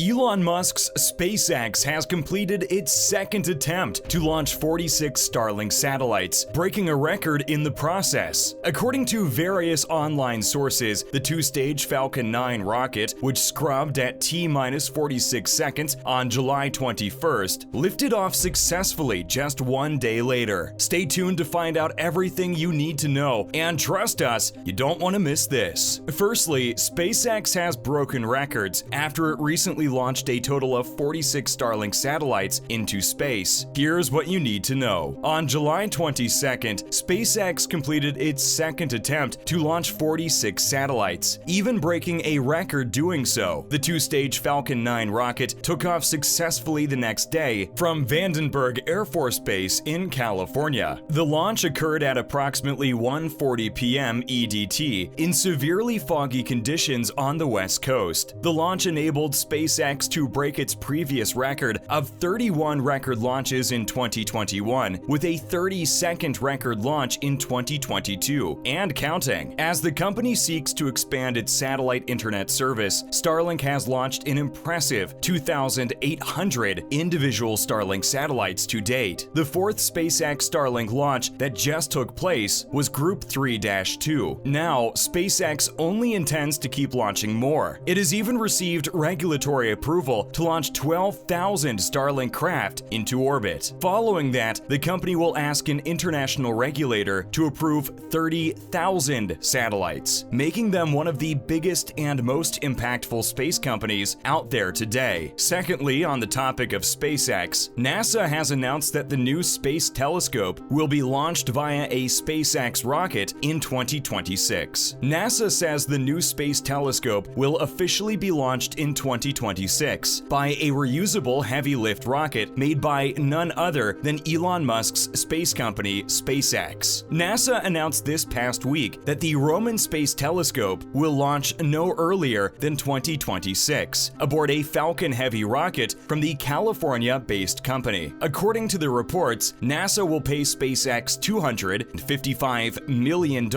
Elon Musk's SpaceX has completed its second attempt to launch 46 Starlink satellites, breaking a record in the process. According to various online sources, the two-stage Falcon 9 rocket, which scrubbed at T-46 seconds on July 21st, lifted off successfully just 1 day later. Stay tuned to find out everything you need to know, and trust us, you don't want to miss this. Firstly, SpaceX has broken records after it recently launched a total of 46 Starlink satellites into space. Here's what you need to know. On July 22nd, SpaceX completed its second attempt to launch 46 satellites, even breaking a record doing so. The two-stage Falcon 9 rocket took off successfully the next day from Vandenberg Air Force Base in California. The launch occurred at approximately 1:40 p.m. EDT in severely foggy conditions on the West Coast. The launch enabled SpaceX to break its previous record of 31 record launches in 2021, with a 32nd record launch in 2022, and counting. As the company seeks to expand its satellite internet service, Starlink has launched an impressive 2,800 individual Starlink satellites to date. The fourth SpaceX Starlink launch that just took place was Group 3-2. Now, SpaceX only intends to keep launching more. It has even received regulatory approval to launch 12,000 Starlink craft into orbit. Following that, the company will ask an international regulator to approve 30,000 satellites, making them one of the biggest and most impactful space companies out there today. Secondly, on the topic of SpaceX, NASA has announced that the new Space Telescope will be launched via a SpaceX rocket in 2026. NASA says the new Space Telescope will officially be launched in 2026 by a reusable heavy-lift rocket made by none other than Elon Musk's space company, SpaceX. NASA announced this past week that the Roman Space Telescope will launch no earlier than 2026 aboard a Falcon Heavy rocket from the California-based company. According to the reports, NASA will pay SpaceX $255 million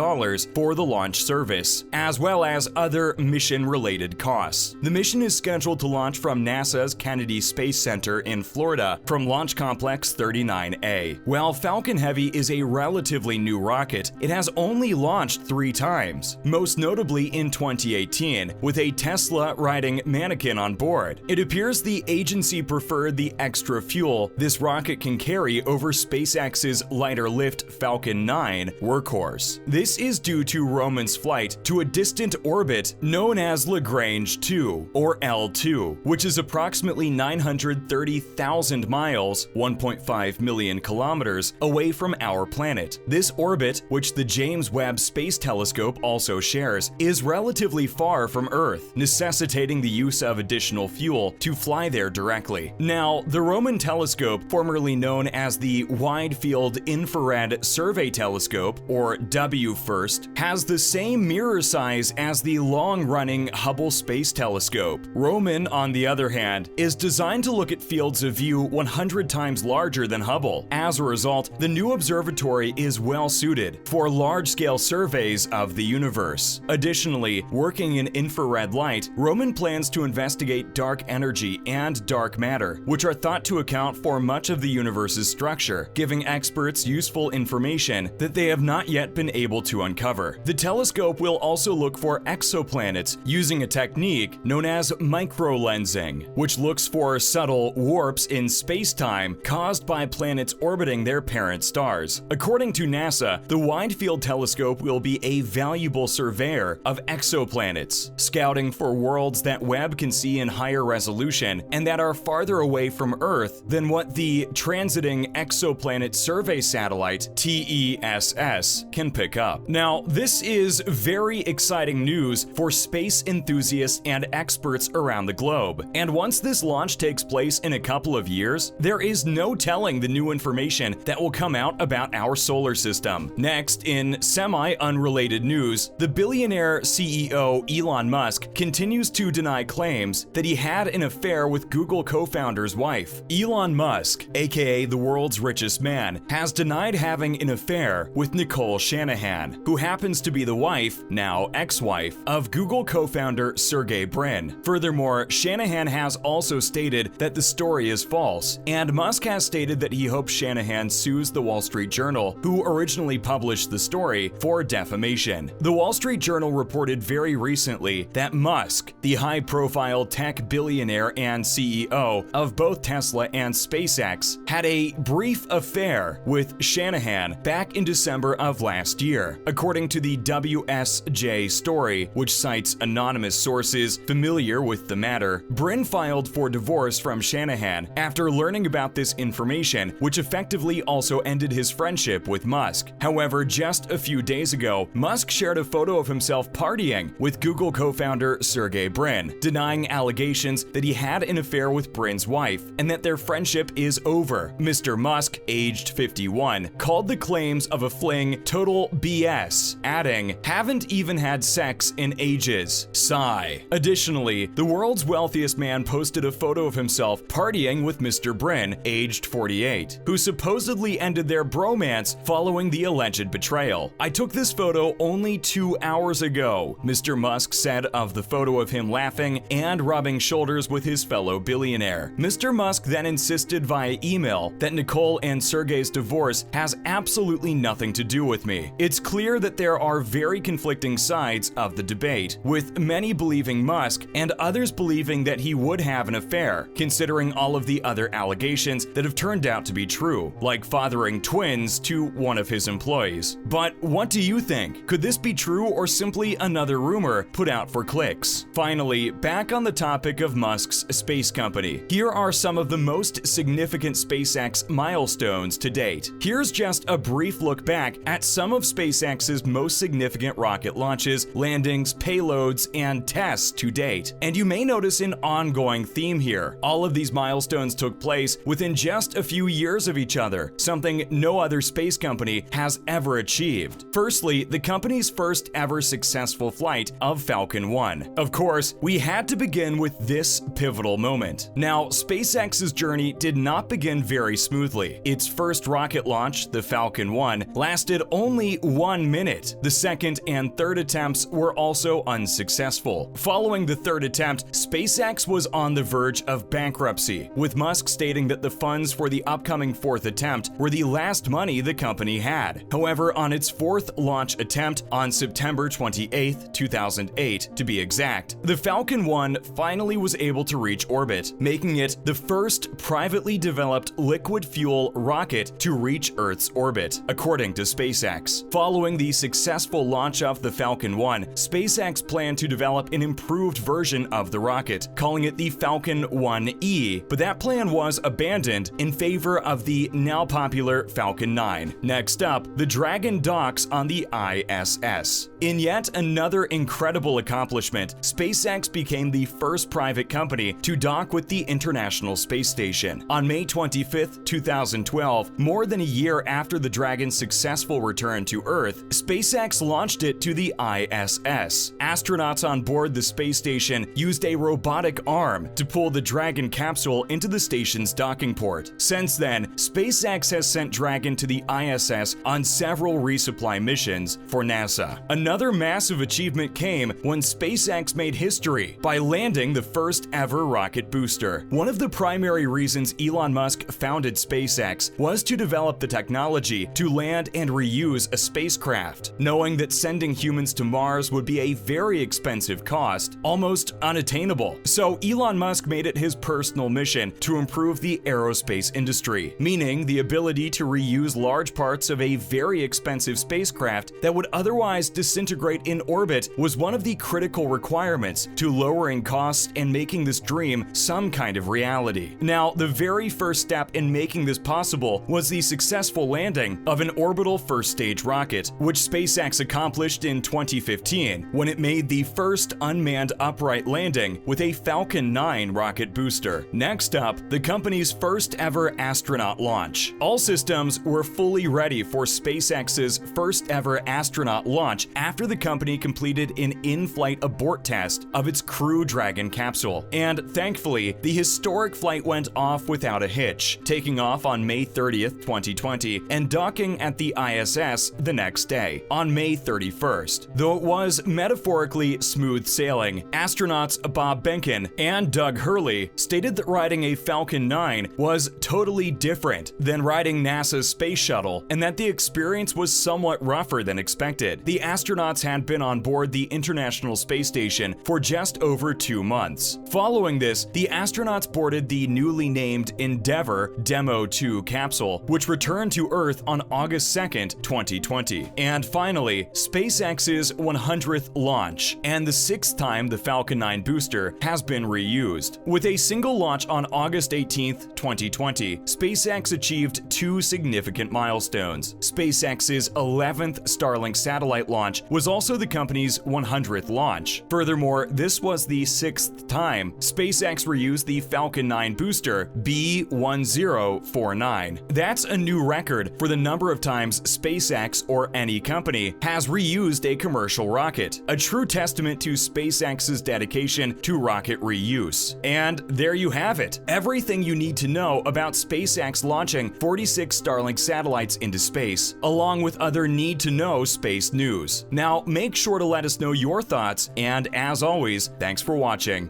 for the launch service, as well as other mission-related costs. The mission is scheduled to launch from NASA's Kennedy Space Center in Florida from Launch Complex 39A. While Falcon Heavy is a relatively new rocket, it has only launched 3 times, most notably in 2018, with a Tesla-riding mannequin on board. It appears the agency preferred the extra fuel this rocket can carry over SpaceX's lighter-lift Falcon 9 workhorse. This is due to Roman's flight to a distant orbit known as Lagrange 2, or L2, which is approximately 930,000 miles, 1.5 million kilometers, away from our planet. This orbit, which the James Webb Space Telescope also shares, is relatively far from Earth, necessitating the use of additional fuel to fly there directly. Now, the Roman telescope, formerly known as the Wide Field Infrared Survey Telescope, or WFIRST, has the same mirror size as the long-running Hubble Space Telescope. Roman, on the other hand, is designed to look at fields of view 100 times larger than Hubble. As a result, the new observatory is well suited for large-scale surveys of the universe. Additionally, working in infrared light, Roman plans to investigate dark energy and dark matter, which are thought to account for much of the universe's structure, giving experts useful information that they have not yet been able to uncover. The telescope will also look for exoplanets using a technique known as microlensing, which looks for subtle warps in space-time caused by planets orbiting their parent stars. According to NASA, the Wide Field Telescope will be a valuable surveyor of exoplanets, scouting for worlds that Webb can see in higher resolution and that are farther away from Earth than what the Transiting Exoplanet Survey Satellite, TESS, can pick up. Now, this is very exciting news for space enthusiasts and experts around the globe. And once this launch takes place in a couple of years, there is no telling the new information that will come out about our solar system. Next, in semi-unrelated news, the billionaire CEO Elon Musk continues to deny claims that he had an affair with Google co-founder's wife. Elon Musk, aka the world's richest man, has denied having an affair with Nicole Shanahan, who happens to be the wife, now ex-wife, of Google co-founder Sergey Brin. Furthermore, However, Shanahan has also stated that the story is false, and Musk has stated that he hopes Shanahan sues the Wall Street Journal, who originally published the story, for defamation. The Wall Street Journal reported very recently that Musk, the high-profile tech billionaire and CEO of both Tesla and SpaceX, had a brief affair with Shanahan back in December of last year. According to the WSJ story, which cites anonymous sources familiar with the matter, Brin filed for divorce from Shanahan after learning about this information, which effectively also ended his friendship with Musk. However, just a few days ago, Musk shared a photo of himself partying with Google co-founder Sergey Brin, denying allegations that he had an affair with Brin's wife and that their friendship is over. Mr. Musk, aged 51, called the claims of a fling total BS, adding, "Haven't even had sex in ages. Sigh." Additionally, the world's wealthiest man posted a photo of himself partying with Mr. Brin, aged 48, who supposedly ended their bromance following the alleged betrayal. "I took this photo only 2 hours ago," Mr. Musk said of the photo of him laughing and rubbing shoulders with his fellow billionaire. Mr. Musk then insisted via email that Nicole and Sergey's divorce has absolutely nothing to do with me. "It's clear that there are very conflicting sides of the debate, with many believing Musk and others believing that he would have an affair, considering all of the other allegations that have turned out to be true, like fathering twins to one of his employees. But what do you think? Could this be true or simply another rumor put out for clicks?" Finally, back on the topic of Musk's space company, here are some of the most significant SpaceX milestones to date. Here's just a brief look back at some of SpaceX's most significant rocket launches, landings, payloads, and tests to date. And you may notice an ongoing theme here. All of these milestones took place within just a few years of each other, something no other space company has ever achieved. Firstly, the company's first ever successful flight of Falcon 1. Of course, we had to begin with this pivotal moment. Now, SpaceX's journey did not begin very smoothly. Its first rocket launch, the Falcon 1, lasted only 1 minute. The second and third attempts were also unsuccessful. Following the third attempt, SpaceX was on the verge of bankruptcy, with Musk stating that the funds for the upcoming fourth attempt were the last money the company had. However, on its fourth launch attempt on September 28, 2008 to be exact, the Falcon 1 finally was able to reach orbit, making it the first privately developed liquid fuel rocket to reach Earth's orbit, according to SpaceX. Following the successful launch of the Falcon 1, SpaceX planned to develop an improved version of the rocket, calling it the Falcon 1E, but that plan was abandoned in favor of the now popular Falcon 9. Next up, the Dragon docks on the ISS. In yet another incredible accomplishment, SpaceX became the first private company to dock with the International Space Station. On May 25, 2012, more than a year after the Dragon's successful return to Earth, SpaceX launched it to the ISS. Astronauts on board the space station used a robotic arm to pull the Dragon capsule into the station's docking port. Since then, SpaceX has sent Dragon to the ISS on several resupply missions for NASA. Another massive achievement came when SpaceX made history by landing the first ever rocket booster. One of the primary reasons Elon Musk founded SpaceX was to develop the technology to land and reuse a spacecraft, knowing that sending humans to Mars would be a very expensive cost, almost unattainable. So Elon Musk made it his personal mission to improve the aerospace industry, meaning the ability to reuse large parts of a very expensive spacecraft that would otherwise disintegrate in orbit was one of the critical requirements to lowering costs and making this dream some kind of reality. Now, the very first step in making this possible was the successful landing of an orbital first stage rocket, which SpaceX accomplished in 2015 when it made the first unmanned upright landing with a Falcon 9 rocket booster. Next up, the company's first ever astronaut launch. All systems were fully ready for SpaceX's first ever astronaut launch after the company completed an in-flight abort test of its Crew Dragon capsule. And thankfully, the historic flight went off without a hitch, taking off on May 30th, 2020, and docking at the ISS the next day, on May 31st. Though it was metaphorically smooth sailing, astronauts Bob Bob Behnken and Doug Hurley stated that riding a Falcon 9 was totally different than riding NASA's space shuttle, and that the experience was somewhat rougher than expected. The astronauts had been on board the International Space Station for just over 2 months. Following this, the astronauts boarded the newly named Endeavour Demo 2 capsule, which returned to Earth on August 2nd, 2020. And finally, SpaceX's 100th launch, and the 6th time the Falcon 9 booster has been reused. With a single launch on August 18th, 2020, SpaceX achieved 2 significant milestones. SpaceX's 11th Starlink satellite launch was also the company's 100th launch. Furthermore, this was the 6th time SpaceX reused the Falcon 9 booster B1049. That's a new record for the number of times SpaceX or any company has reused a commercial rocket, a true testament to SpaceX's dedication to rocket reuse. And there you have it, everything you need to know about SpaceX launching 46 Starlink satellites into space, along with other need-to-know space news. Now, make sure to let us know your thoughts, and as always, thanks for watching.